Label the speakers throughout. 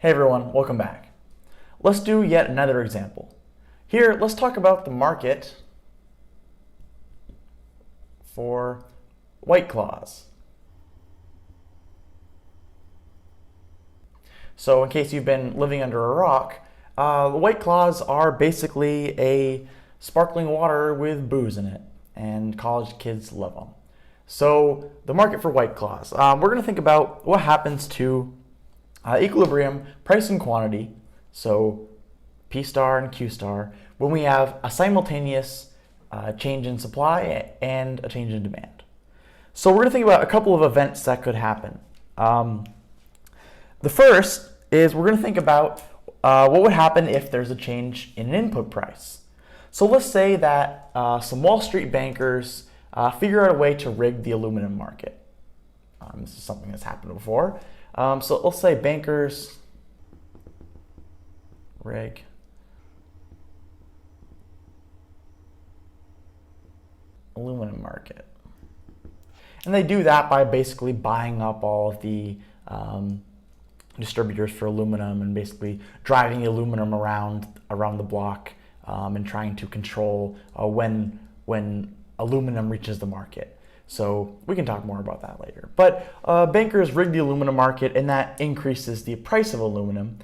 Speaker 1: Hey everyone, welcome back. Let's do yet another example. Here, let's talk about the market for White Claws. So in case you've been living under a rock, White Claws are basically a sparkling water with booze in it, and college kids love them. So the market for White Claws. We're going to think about what happens to equilibrium, price and quantity, so P star and Q star, when we have a simultaneous change in supply and a change in demand. So we're going to think about a couple of events that could happen. The first is we're going to think about what would happen if there's a change in an input price. So let's say that some Wall Street bankers figure out a way to rig the aluminum market. This is something that's happened before. So let's say bankers rig aluminum market. And they do that by basically buying up all of the distributors for aluminum and basically driving the aluminum around the block and trying to control when aluminum reaches the market. So we can talk more about that later. But bankers rig the aluminum market, and that increases the price of aluminum,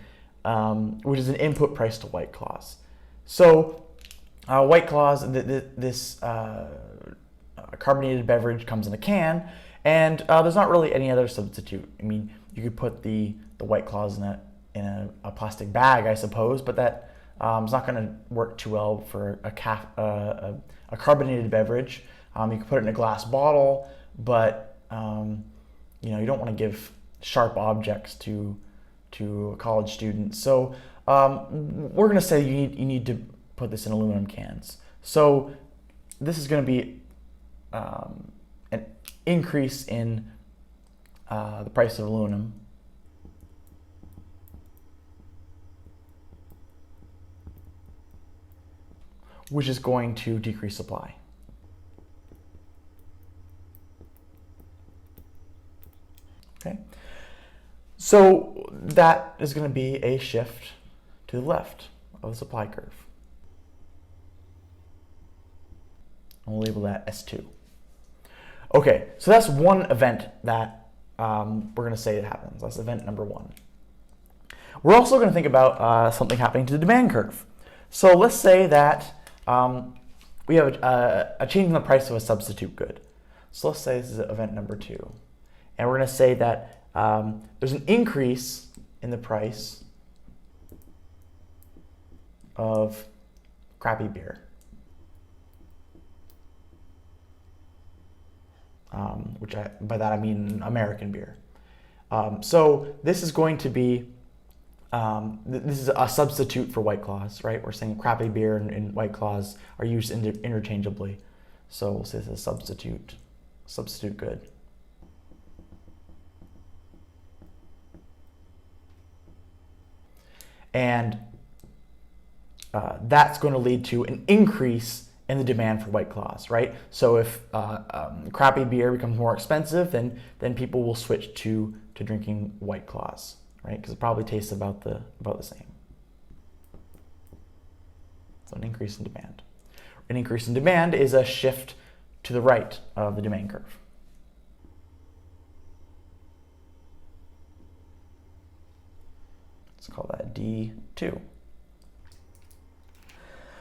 Speaker 1: which is an input price to White Claws. So White Claws, this carbonated beverage comes in a can, and there's not really any other substitute. I mean, you could put the White Claws in a plastic bag, I suppose, but that is not going to work too well for a carbonated beverage. You can put it in a glass bottle, but you don't want to give sharp objects to a college student. So we're going to say you need to put this in aluminum cans. So this is going to be an increase in the price of aluminum. Which is going to decrease supply. Okay, so that is going to be a shift to the left of the supply curve. I'll label that S2. Okay, so that's one event that we're going to say that happens. That's event number one. We're also going to think about something happening to the demand curve. So let's say that we have a change in the price of a substitute good. So let's say this is event number two. And we're going to say that there's an increase in the price of crappy beer. By that I mean American beer. So this is going to be, this is a substitute for White Claws, right? We're saying crappy beer and White Claws are used interchangeably. So we'll say this is a substitute good. And that's going to lead to an increase in the demand for White Claws, right? So if crappy beer becomes more expensive, then people will switch to drinking White Claws, right? Because it probably tastes about the same. So an increase in demand. An increase in demand is a shift to the right of the demand curve. Let's call that D2.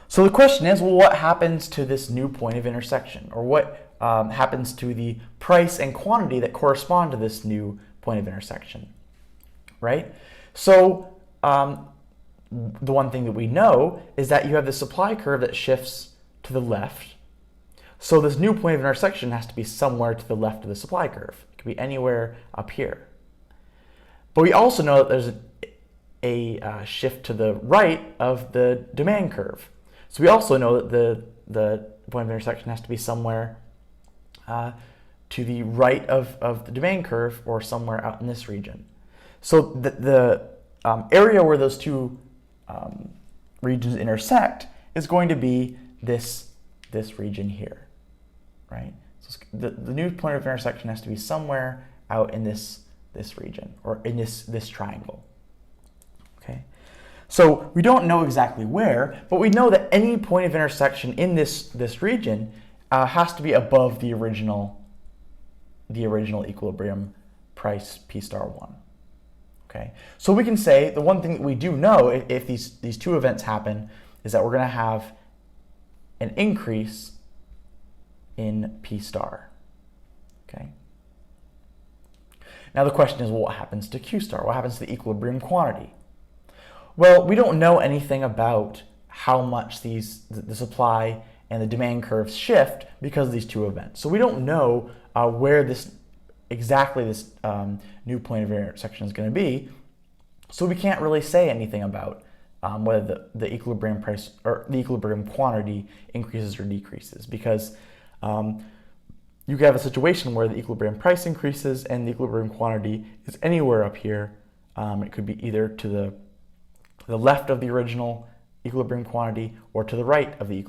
Speaker 1: So the question is, well, what happens to this new point of intersection? Or what happens to the price and quantity that correspond to this new point of intersection, right? So the one thing that we know is that you have the supply curve that shifts to the left. So this new point of intersection has to be somewhere to the left of the supply curve. It could be anywhere up here. But we also know that there's a shift to the right of the demand curve. So we also know that the point of intersection has to be somewhere to the right of the demand curve, or somewhere out in this region. So the area where those two regions intersect is going to be this region here, right? So the new point of intersection has to be somewhere out in this region, or in this triangle. Okay. So we don't know exactly where, but we know that any point of intersection in this region has to be above the original equilibrium price P star 1. Okay. So we can say the one thing that we do know if these two events happen is that we're going to have an increase in P star. Okay. Now the question is, well, what happens to Q star? What happens to the equilibrium quantity? Well, we don't know anything about how much the supply and the demand curves shift because of these two events. So we don't know where this new point of intersection is going to be. So we can't really say anything about whether the equilibrium price or the equilibrium quantity increases or decreases, because you could have a situation where the equilibrium price increases and the equilibrium quantity is anywhere up here. It could be either to the left of the original equilibrium quantity or to the right of the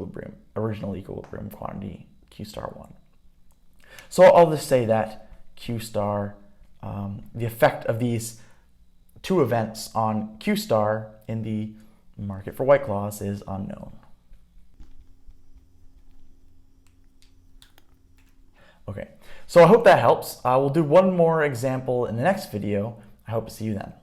Speaker 1: original equilibrium quantity, Q star 1. So I'll just say that Q star, the effect of these two events on Q star in the market for White Claws is unknown. Okay, so I hope that helps. We'll do one more example in the next video. I hope to see you then.